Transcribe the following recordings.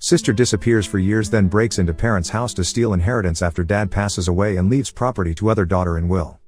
Sister disappears for years, then breaks into parents' house to steal inheritance after dad passes away and leaves property to other daughter in will.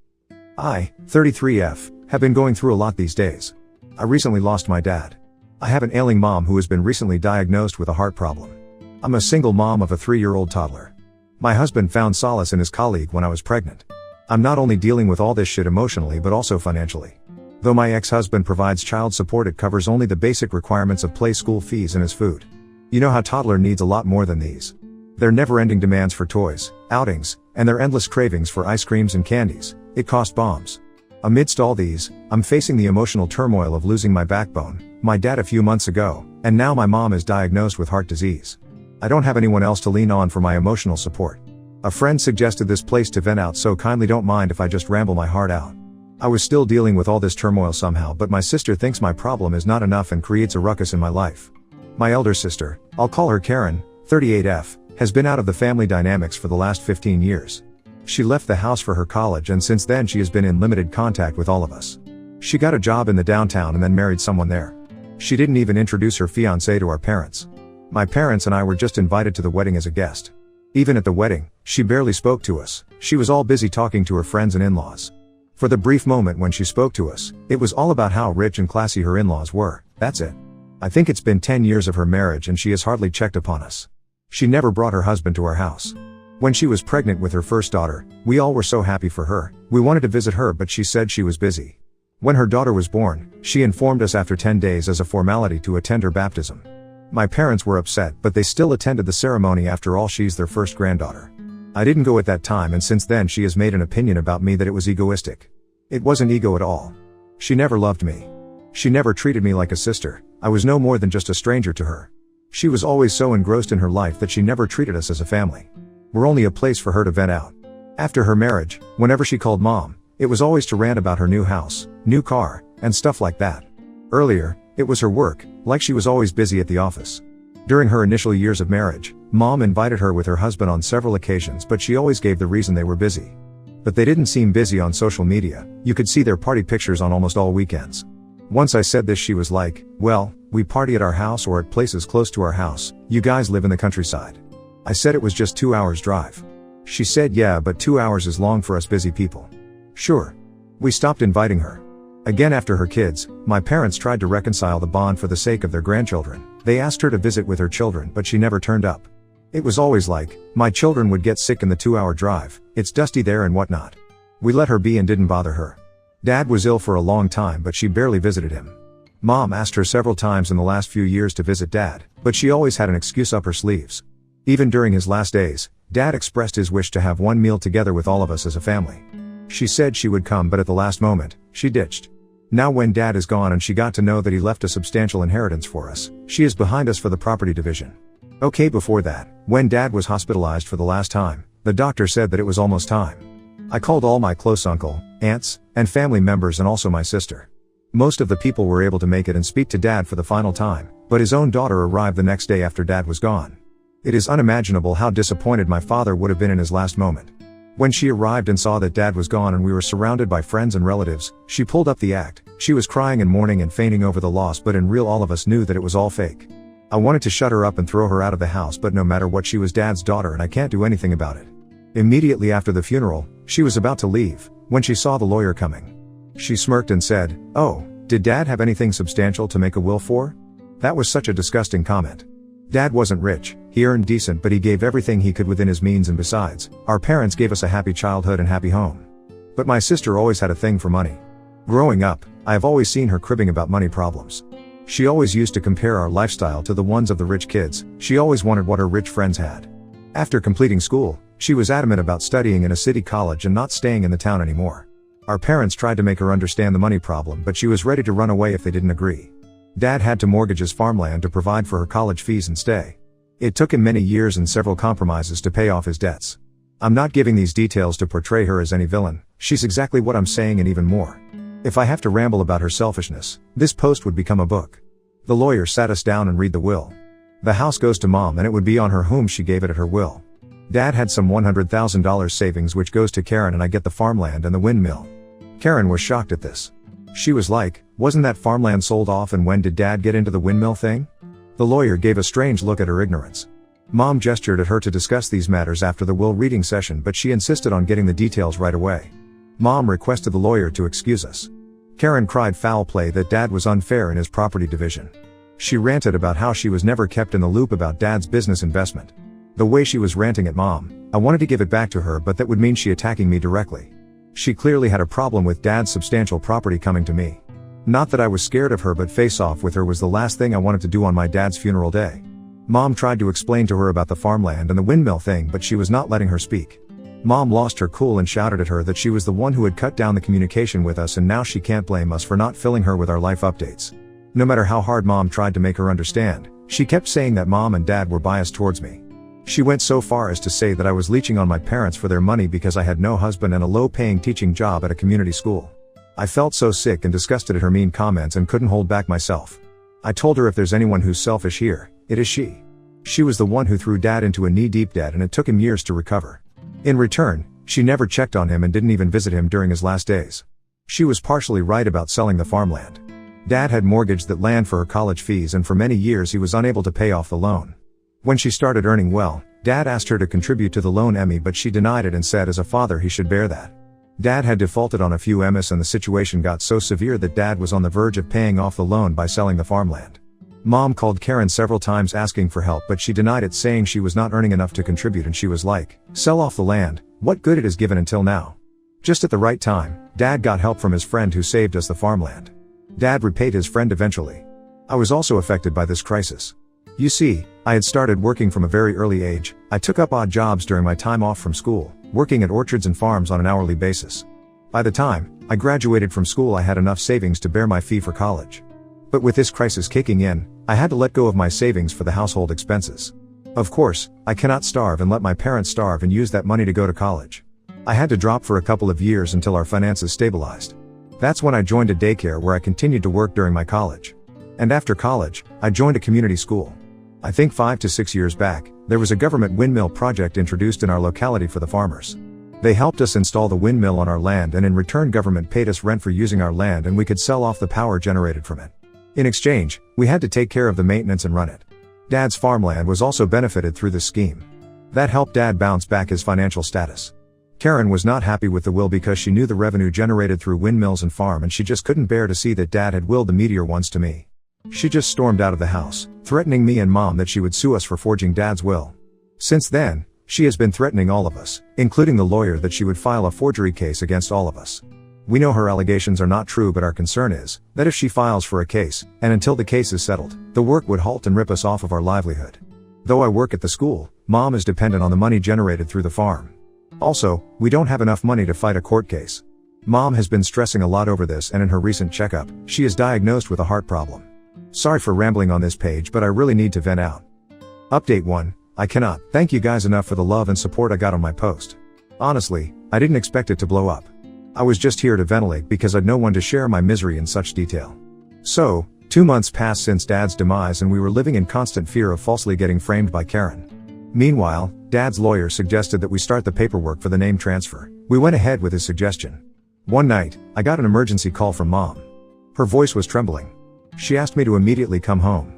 I, 33F, have been going through a lot these days. I recently lost my dad. I have an ailing mom who has been recently diagnosed with a heart problem. I'm a single mom of a 3-year-old toddler. My husband found solace in his colleague when I was pregnant. I'm not only dealing with all this shit emotionally but also financially. Though my ex-husband provides child support, it covers only the basic requirements of play school fees and his food. You know how toddler needs a lot more than these. Their never-ending demands for toys, outings, and their endless cravings for ice creams and candies, it cost bombs. Amidst all these, I'm facing the emotional turmoil of losing my backbone, my dad a few months ago, and now my mom is diagnosed with heart disease. I don't have anyone else to lean on for my emotional support. A friend suggested this place to vent out, so kindly don't mind if I just ramble my heart out. I was still dealing with all this turmoil somehow, but my sister thinks my problem is not enough and creates a ruckus in my life. My elder sister, I'll call her Karen, 38F, has been out of the family dynamics for the last 15 years. She left the house for her college, and since then she has been in limited contact with all of us. She got a job in the downtown and then married someone there. She didn't even introduce her fiancé to our parents. My parents and I were just invited to the wedding as a guest. Even at the wedding, she barely spoke to us. She was all busy talking to her friends and in-laws. For the brief moment when she spoke to us, it was all about how rich and classy her in-laws were. That's it. I think it's been 10 years of her marriage and she has hardly checked upon us. She never brought her husband to our house. When she was pregnant with her first daughter, we all were so happy for her. We wanted to visit her, but she said she was busy. When her daughter was born, she informed us after 10 days as a formality to attend her baptism. My parents were upset, but they still attended the ceremony. After all, she's their first granddaughter. I didn't go at that time, and since then she has made an opinion about me that it was egoistic. It wasn't ego at all. She never loved me. She never treated me like a sister. I was no more than just a stranger to her. She was always so engrossed in her life that she never treated us as a family. We're only a place for her to vent out. After her marriage, whenever she called mom, it was always to rant about her new house, new car, and stuff like that. Earlier, it was her work, like she was always busy at the office. During her initial years of marriage, mom invited her with her husband on several occasions, but she always gave the reason they were busy. But they didn't seem busy on social media. You could see their party pictures on almost all weekends. Once I said this, she was like, "Well, we party at our house or at places close to our house. You guys live in the countryside." I said it was just 2 hours drive. She said, "Yeah, but 2 hours is long for us busy people." Sure. We stopped inviting her. Again, after her kids, my parents tried to reconcile the bond for the sake of their grandchildren. They asked her to visit with her children, but she never turned up. It was always like, my children would get sick in the 2-hour drive, it's dusty there and whatnot. We let her be and didn't bother her. Dad was ill for a long time, but she barely visited him. Mom asked her several times in the last few years to visit Dad, but she always had an excuse up her sleeves. Even during his last days, Dad expressed his wish to have one meal together with all of us as a family. She said she would come, but at the last moment, she ditched. Now when Dad is gone and she got to know that he left a substantial inheritance for us, she is behind us for the property division. Okay, before that, when Dad was hospitalized for the last time, the doctor said that it was almost time. I called all my close uncle, aunts, and family members and also my sister. Most of the people were able to make it and speak to Dad for the final time, but his own daughter arrived the next day after Dad was gone. It is unimaginable how disappointed my father would have been in his last moment. When she arrived and saw that Dad was gone and we were surrounded by friends and relatives, she pulled up the act. She was crying and mourning and fainting over the loss, but in real all of us knew that it was all fake. I wanted to shut her up and throw her out of the house, but no matter what, she was Dad's daughter and I can't do anything about it. Immediately after the funeral, she was about to leave, when she saw the lawyer coming. She smirked and said, "Oh, did Dad have anything substantial to make a will for?" That was such a disgusting comment. Dad wasn't rich, he earned decent, but he gave everything he could within his means, and besides, our parents gave us a happy childhood and happy home. But my sister always had a thing for money. Growing up, I have always seen her cribbing about money problems. She always used to compare our lifestyle to the ones of the rich kids. She always wanted what her rich friends had. After completing school, she was adamant about studying in a city college and not staying in the town anymore. Our parents tried to make her understand the money problem, but she was ready to run away if they didn't agree. Dad had to mortgage his farmland to provide for her college fees and stay. It took him many years and several compromises to pay off his debts. I'm not giving these details to portray her as any villain. She's exactly what I'm saying and even more. If I have to ramble about her selfishness, this post would become a book. The lawyer sat us down and read the will. The house goes to Mom and it would be on her whom she gave it at her will. Dad had some $100,000 savings which goes to Karen, and I get the farmland and the windmill. Karen was shocked at this. She was like, "Wasn't that farmland sold off, and when did Dad get into the windmill thing?" The lawyer gave a strange look at her ignorance. Mom gestured at her to discuss these matters after the will reading session, but she insisted on getting the details right away. Mom requested the lawyer to excuse us. Karen cried foul play that Dad was unfair in his property division. She ranted about how she was never kept in the loop about Dad's business investment. The way she was ranting at Mom, I wanted to give it back to her, but that would mean she attacking me directly. She clearly had a problem with Dad's substantial property coming to me. Not that I was scared of her, but face off with her was the last thing I wanted to do on my dad's funeral day. Mom tried to explain to her about the farmland and the windmill thing, but she was not letting her speak. Mom lost her cool and shouted at her that she was the one who had cut down the communication with us, and now she can't blame us for not filling her with our life updates. No matter how hard Mom tried to make her understand, she kept saying that Mom and Dad were biased towards me. She went so far as to say that I was leeching on my parents for their money because I had no husband and a low-paying teaching job at a community school. I felt so sick and disgusted at her mean comments and couldn't hold back myself. I told her if there's anyone who's selfish here, it is she. She was the one who threw Dad into a knee-deep debt, and it took him years to recover. In return, she never checked on him and didn't even visit him during his last days. She was partially right about selling the farmland. Dad had mortgaged that land for her college fees, and for many years he was unable to pay off the loan. When she started earning well, Dad asked her to contribute to the loan Emmy, but she denied it and said as a father he should bear that. Dad had defaulted on a few Emmys, and the situation got so severe that Dad was on the verge of paying off the loan by selling the farmland. Mom called Karen several times asking for help, but she denied it, saying she was not earning enough to contribute, and she was like, "Sell off the land, what good it has given until now." Just at the right time, Dad got help from his friend who saved us the farmland. Dad repaid his friend eventually. I was also affected by this crisis. You see, I had started working from a very early age. I took up odd jobs during my time off from school, working at orchards and farms on an hourly basis. By the time I graduated from school, I had enough savings to bear my fee for college. But with this crisis kicking in, I had to let go of my savings for the household expenses. Of course, I cannot starve and let my parents starve and use that money to go to college. I had to drop for a couple of years until our finances stabilized. That's when I joined a daycare where I continued to work during my college. And after college, I joined a community school. I think 5 to 6 years back, there was a government windmill project introduced in our locality for the farmers. They helped us install the windmill on our land, and in return government paid us rent for using our land, and we could sell off the power generated from it. In exchange, we had to take care of the maintenance and run it. Dad's farmland was also benefited through this scheme. That helped Dad bounce back his financial status. Karen was not happy with the will because she knew the revenue generated through windmills and farm, and she just couldn't bear to see that Dad had willed the meteor once to me. She just stormed out of the house, threatening me and Mom that she would sue us for forging Dad's will. Since then, she has been threatening all of us, including the lawyer, that she would file a forgery case against all of us. We know her allegations are not true, but our concern is that if she files for a case, and until the case is settled, the work would halt and rip us off of our livelihood. Though I work at the school, Mom is dependent on the money generated through the farm. Also, we don't have enough money to fight a court case. Mom has been stressing a lot over this, and in her recent checkup, she is diagnosed with a heart problem. Sorry for rambling on this page, but I really need to vent out. Update 1. I cannot thank you guys enough for the love and support I got on my post. Honestly, I didn't expect it to blow up. I was just here to ventilate because I'd no one to share my misery in such detail. So, 2 months passed since Dad's demise, and we were living in constant fear of falsely getting framed by Karen. Meanwhile, Dad's lawyer suggested that we start the paperwork for the name transfer. We went ahead with his suggestion. One night, I got an emergency call from Mom. Her voice was trembling. She asked me to immediately come home.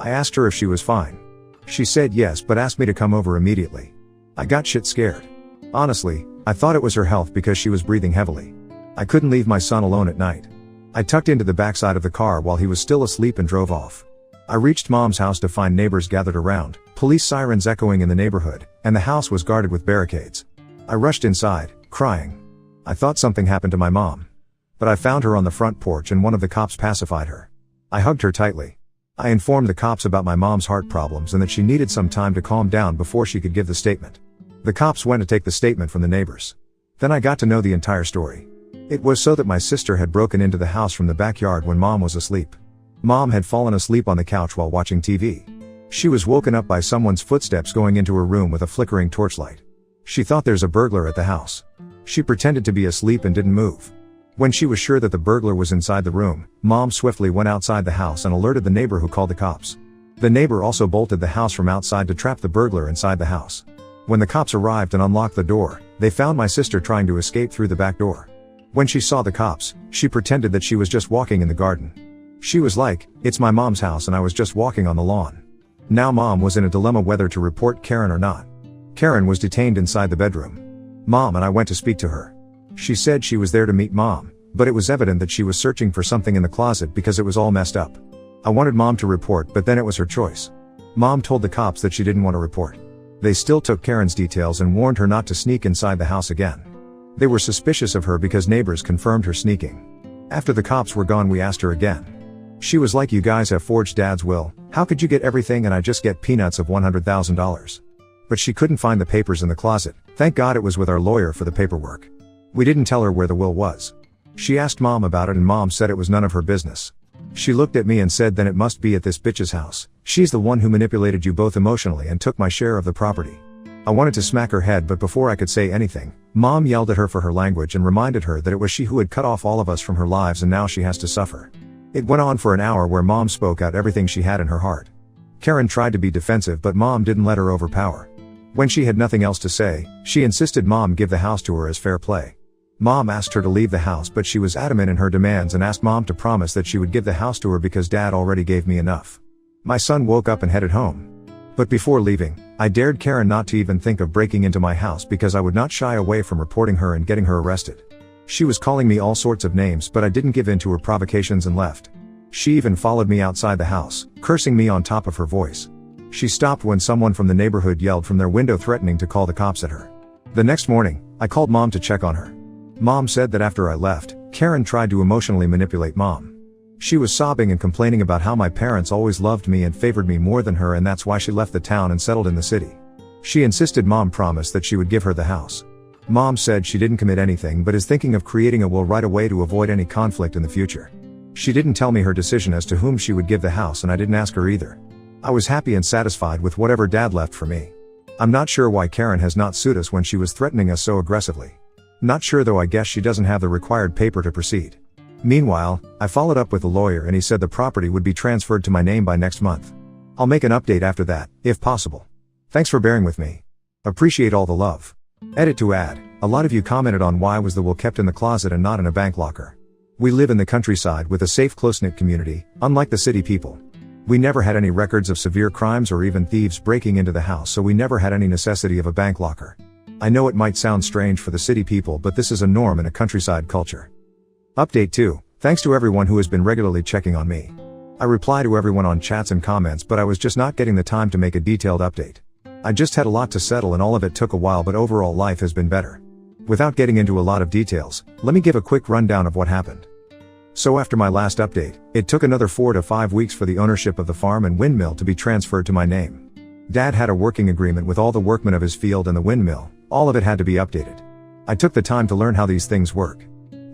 I asked her if she was fine. She said yes, but asked me to come over immediately. I got shit scared. Honestly, I thought it was her health because she was breathing heavily. I couldn't leave my son alone at night. I tucked into the backside of the car while he was still asleep and drove off. I reached Mom's house to find neighbors gathered around, police sirens echoing in the neighborhood, and the house was guarded with barricades. I rushed inside, crying. I thought something happened to my mom. But I found her on the front porch, and one of the cops pacified her. I hugged her tightly. I informed the cops about my mom's heart problems and that she needed some time to calm down before she could give the statement. The cops went to take the statement from the neighbors. Then I got to know the entire story. It was so that my sister had broken into the house from the backyard when Mom was asleep. Mom had fallen asleep on the couch while watching TV. She was woken up by someone's footsteps going into her room with a flickering torchlight. She thought there's a burglar at the house. She pretended to be asleep and didn't move. When she was sure that the burglar was inside the room, Mom swiftly went outside the house and alerted the neighbor, who called the cops. The neighbor also bolted the house from outside to trap the burglar inside the house. When the cops arrived and unlocked the door, they found my sister trying to escape through the back door. When she saw the cops, she pretended that she was just walking in the garden. She was like, "It's my mom's house and I was just walking on the lawn." Now Mom was in a dilemma whether to report Karen or not. Karen was detained inside the bedroom. Mom and I went to speak to her. She said she was there to meet Mom, but it was evident that she was searching for something in the closet because it was all messed up. I wanted Mom to report, but then it was her choice. Mom told the cops that she didn't want to report. They still took Karen's details and warned her not to sneak inside the house again. They were suspicious of her because neighbors confirmed her sneaking. After the cops were gone, we asked her again. She was like, "You guys have forged Dad's will. How could you get everything and I just get peanuts of $100,000? But she couldn't find the papers in the closet. Thank God it was with our lawyer for the paperwork. We didn't tell her where the will was. She asked Mom about it and Mom said it was none of her business. She looked at me and said, "Then it must be at this bitch's house. She's the one who manipulated you both emotionally and took my share of the property." I wanted to smack her head, but before I could say anything, Mom yelled at her for her language and reminded her that it was she who had cut off all of us from her lives and now she has to suffer. It went on for an hour where Mom spoke out everything she had in her heart. Karen tried to be defensive, but Mom didn't let her overpower. When she had nothing else to say, she insisted Mom give the house to her as fair play. Mom asked her to leave the house, but she was adamant in her demands and asked Mom to promise that she would give the house to her because Dad already gave me enough. My son woke up and headed home. But before leaving, I dared Karen not to even think of breaking into my house because I would not shy away from reporting her and getting her arrested. She was calling me all sorts of names, but I didn't give in to her provocations and left. She even followed me outside the house, cursing me on top of her voice. She stopped when someone from the neighborhood yelled from their window threatening to call the cops at her. The next morning, I called Mom to check on her. Mom said that after I left, Karen tried to emotionally manipulate Mom. She was sobbing and complaining about how my parents always loved me and favored me more than her, and that's why she left the town and settled in the city. She insisted Mom promise that she would give her the house. Mom said she didn't commit anything but is thinking of creating a will right away to avoid any conflict in the future. She didn't tell me her decision as to whom she would give the house, and I didn't ask her either. I was happy and satisfied with whatever Dad left for me. I'm not sure why Karen has not sued us when she was threatening us so aggressively. Not sure though, I guess she doesn't have the required paper to proceed. Meanwhile, I followed up with the lawyer and he said the property would be transferred to my name by next month. I'll make an update after that, if possible. Thanks for bearing with me. Appreciate all the love. Edit to add, a lot of you commented on why was the will kept in the closet and not in a bank locker. We live in the countryside with a safe, close-knit community, unlike the city people. We never had any records of severe crimes or even thieves breaking into the house, so we never had any necessity of a bank locker. I know it might sound strange for the city people, but this is a norm in a countryside culture. Update 2. Thanks to everyone who has been regularly checking on me. I reply to everyone on chats and comments, but I was just not getting the time to make a detailed update. I just had a lot to settle and all of it took a while, but overall life has been better. Without getting into a lot of details, let me give a quick rundown of what happened. So after my last update, it took another 4 to 5 weeks for the ownership of the farm and windmill to be transferred to my name. Dad had a working agreement with all the workmen of his field and the windmill, all of it had to be updated. I took the time to learn how these things work.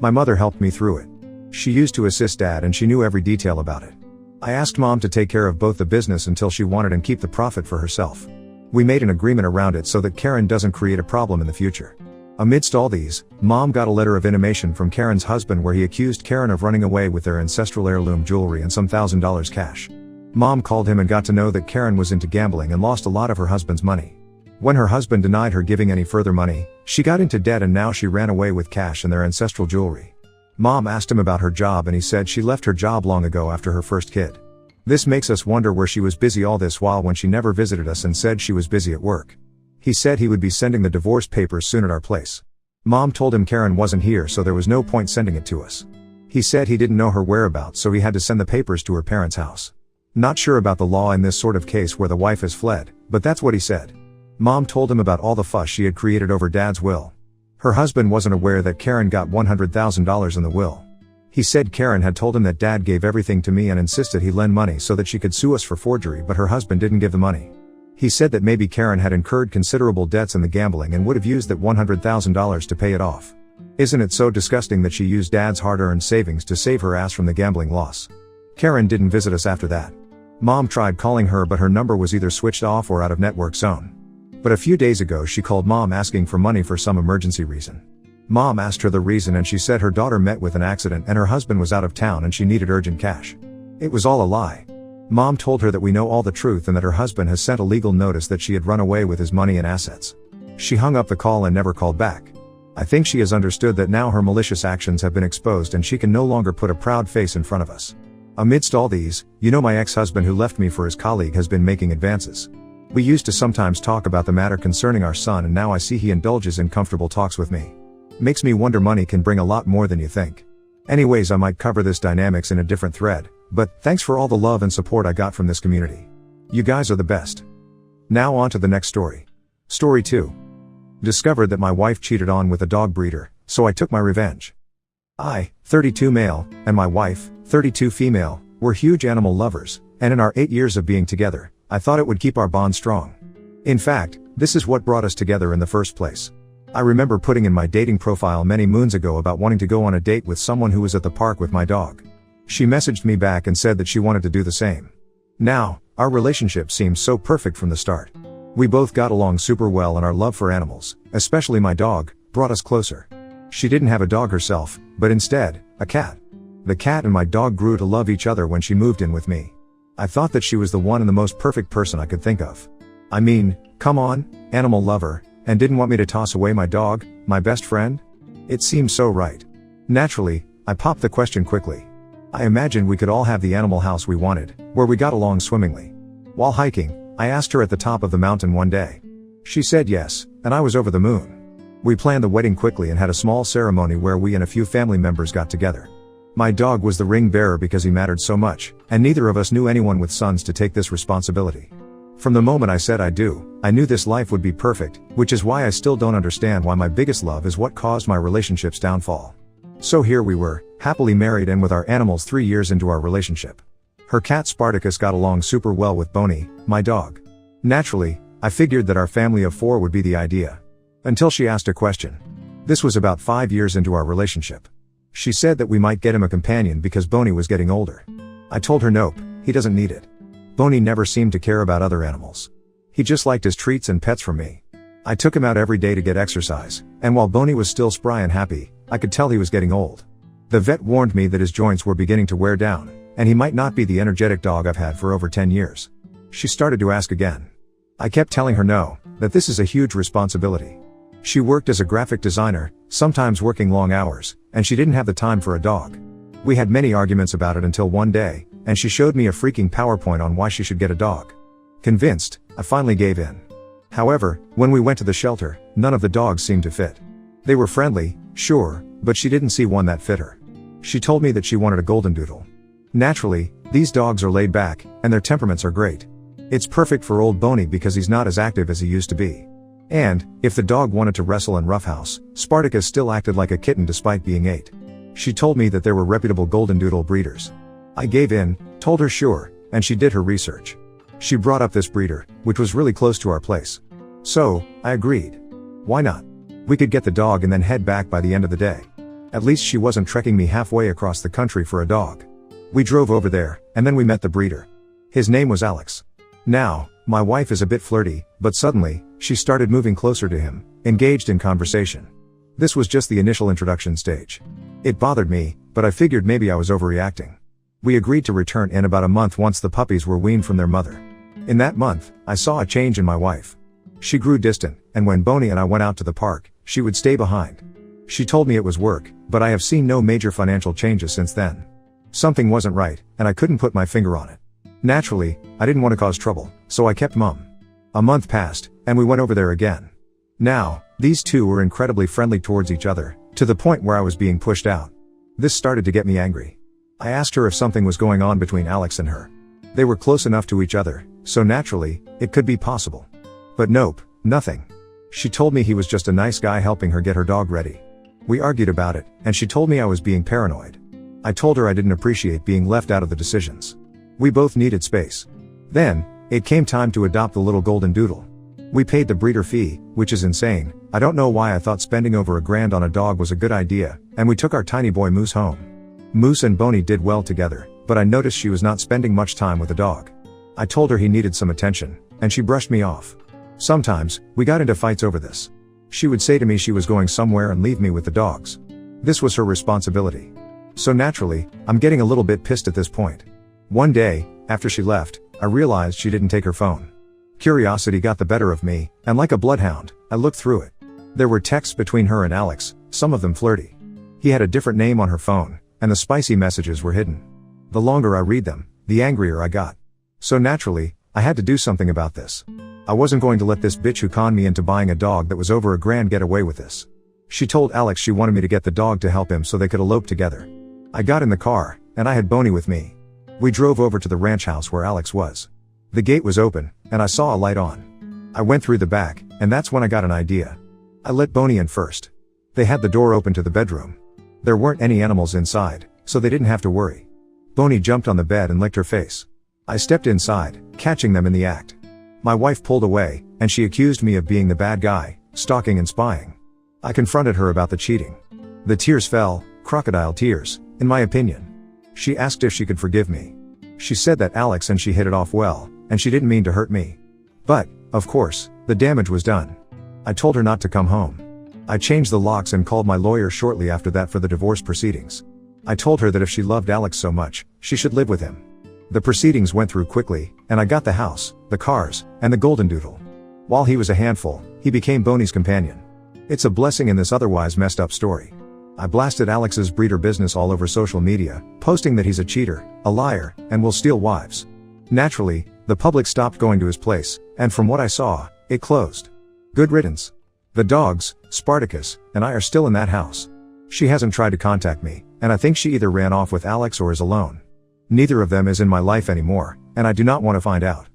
My mother helped me through it. She used to assist Dad and she knew every detail about it. I asked Mom to take care of both the business until she wanted and keep the profit for herself. We made an agreement around it so that Karen doesn't create a problem in the future. Amidst all these, Mom got a letter of intimation from Karen's husband where he accused Karen of running away with their ancestral heirloom jewelry and some $1,000 cash. Mom called him and got to know that Karen was into gambling and lost a lot of her husband's money. When her husband denied her giving any further money, she got into debt and now she ran away with cash and their ancestral jewelry. Mom asked him about her job and he said she left her job long ago after her first kid. This makes us wonder where she was busy all this while when she never visited us and said she was busy at work. He said he would be sending the divorce papers soon at our place. Mom told him Karen wasn't here, so there was no point sending it to us. He said he didn't know her whereabouts, so he had to send the papers to her parents' house. Not sure about the law in this sort of case where the wife has fled, but that's what he said. Mom told him about all the fuss she had created over Dad's will. Her husband wasn't aware that Karen got $100,000 in the will. He said Karen had told him that Dad gave everything to me and insisted he lend money so that she could sue us for forgery, but her husband didn't give the money. He said that maybe Karen had incurred considerable debts in the gambling and would have used that $100,000 to pay it off. Isn't it so disgusting that she used Dad's hard-earned savings to save her ass from the gambling loss? Karen didn't visit us after that. Mom tried calling her, but her number was either switched off or out of network zone. But a few days ago she called Mom asking for money for some emergency reason. Mom asked her the reason and she said her daughter met with an accident and her husband was out of town and she needed urgent cash. It was all a lie. Mom told her that we know all the truth and that her husband has sent a legal notice that she had run away with his money and assets. She hung up the call and never called back. I think she has understood that now her malicious actions have been exposed and she can no longer put a proud face in front of us. Amidst all these, my ex-husband who left me for his colleague has been making advances. We used to sometimes talk about the matter concerning our son, and now I see he indulges in comfortable talks with me. Makes me wonder money can bring a lot more than you think. Anyways, I might cover this dynamics in a different thread, but thanks for all the love and support I got from this community. You guys are the best. Now on to the next story. Story 2. Discovered that my wife cheated on with a dog breeder, so I took my revenge. I, 32 male, and my wife, 32 female, were huge animal lovers, and in our 8 years of being together, I thought it would keep our bond strong. In fact, this is what brought us together in the first place. I remember putting in my dating profile many moons ago about wanting to go on a date with someone who was at the park with my dog. She messaged me back and said that she wanted to do the same. Now, our relationship seemed so perfect from the start. We both got along super well, and our love for animals, especially my dog, brought us closer. She didn't have a dog herself, but instead, a cat. The cat and my dog grew to love each other when she moved in with me. I thought that she was the one and the most perfect person I could think of. I mean, come on, animal lover, and didn't want me to toss away my dog, my best friend? It seemed so right. Naturally, I popped the question quickly. I imagined we could all have the animal house we wanted, where we got along swimmingly. While hiking, I asked her at the top of the mountain one day. She said yes, and I was over the moon. We planned the wedding quickly and had a small ceremony where we and a few family members got together. My dog was the ring bearer because he mattered so much, and neither of us knew anyone with sons to take this responsibility. From the moment I said I do, I knew this life would be perfect, which is why I still don't understand why my biggest love is what caused my relationship's downfall. So here we were, happily married and with our animals 3 years into our relationship. Her cat Spartacus got along super well with Boney, my dog. Naturally, I figured that our family of 4 would be the idea. Until she asked a question. This was about 5 years into our relationship. She said that we might get him a companion because Boney was getting older. I told her nope, he doesn't need it. Boney never seemed to care about other animals. He just liked his treats and pets from me. I took him out every day to get exercise, and while Boney was still spry and happy, I could tell he was getting old. The vet warned me that his joints were beginning to wear down, and he might not be the energetic dog I've had for over 10 years. She started to ask again. I kept telling her no, that this is a huge responsibility. She worked as a graphic designer, sometimes working long hours, and she didn't have the time for a dog. We had many arguments about it until one day, and she showed me a freaking PowerPoint on why she should get a dog. Convinced, I finally gave in. However, when we went to the shelter, none of the dogs seemed to fit. They were friendly, sure, but she didn't see one that fit her. She told me that she wanted a golden doodle. Naturally, these dogs are laid back, and their temperaments are great. It's perfect for old Boney because he's not as active as he used to be. And, if the dog wanted to wrestle and roughhouse, Spartacus still acted like a kitten despite being 8. She told me that there were reputable golden doodle breeders. I gave in, told her sure, and she did her research. She brought up this breeder, which was really close to our place. So, I agreed. Why not? We could get the dog and then head back by the end of the day. At least she wasn't trekking me halfway across the country for a dog. We drove over there, and then we met the breeder. His name was Alex. Now, my wife is a bit flirty, but suddenly, she started moving closer to him, engaged in conversation. This was just the initial introduction stage. It bothered me, but I figured maybe I was overreacting. We agreed to return in about a month once the puppies were weaned from their mother. In that month, I saw a change in my wife. She grew distant, and when Boney and I went out to the park, she would stay behind. She told me it was work, but I have seen no major financial changes since then. Something wasn't right, and I couldn't put my finger on it. Naturally, I didn't want to cause trouble, so I kept mum. A month passed, and we went over there again. Now, these two were incredibly friendly towards each other, to the point where I was being pushed out. This started to get me angry. I asked her if something was going on between Alex and her. They were close enough to each other, so naturally, it could be possible. But nope, nothing. She told me he was just a nice guy helping her get her dog ready. We argued about it, and she told me I was being paranoid. I told her I didn't appreciate being left out of the decisions. We both needed space. Then, it came time to adopt the little golden doodle. We paid the breeder fee, which is insane. I don't know why I thought spending over $1,000 on a dog was a good idea, and we took our tiny boy Moose home. Moose and Boney did well together, but I noticed she was not spending much time with the dog. I told her he needed some attention, and she brushed me off. Sometimes, we got into fights over this. She would say to me she was going somewhere and leave me with the dogs. This was her responsibility. So naturally, I'm getting a little bit pissed at this point. One day, after she left, I realized she didn't take her phone. Curiosity got the better of me, and like a bloodhound, I looked through it. There were texts between her and Alex, some of them flirty. He had a different name on her phone, and the spicy messages were hidden. The longer I read them, the angrier I got. So naturally, I had to do something about this. I wasn't going to let this bitch who conned me into buying a dog that was over $1,000 get away with this. She told Alex she wanted me to get the dog to help him so they could elope together. I got in the car, and I had Boney with me. We drove over to the ranch house where Alex was. The gate was open, and I saw a light on. I went through the back, and that's when I got an idea. I let Boney in first. They had the door open to the bedroom. There weren't any animals inside, so they didn't have to worry. Boney jumped on the bed and licked her face. I stepped inside, catching them in the act. My wife pulled away, and she accused me of being the bad guy, stalking and spying. I confronted her about the cheating. The tears fell, crocodile tears, in my opinion. She asked if she could forgive me. She said that Alex and she hit it off well, and she didn't mean to hurt me. But, of course, the damage was done. I told her not to come home. I changed the locks and called my lawyer shortly after that for the divorce proceedings. I told her that if she loved Alex so much, she should live with him. The proceedings went through quickly, and I got the house, the cars, and the golden doodle. While he was a handful, he became Boney's companion. It's a blessing in this otherwise messed up story. I blasted Alex's breeder business all over social media, posting that he's a cheater, a liar, and will steal wives. Naturally, the public stopped going to his place, and from what I saw, it closed. Good riddance. The dogs, Spartacus, and I are still in that house. She hasn't tried to contact me, and I think she either ran off with Alex or is alone. Neither of them is in my life anymore, and I do not want to find out.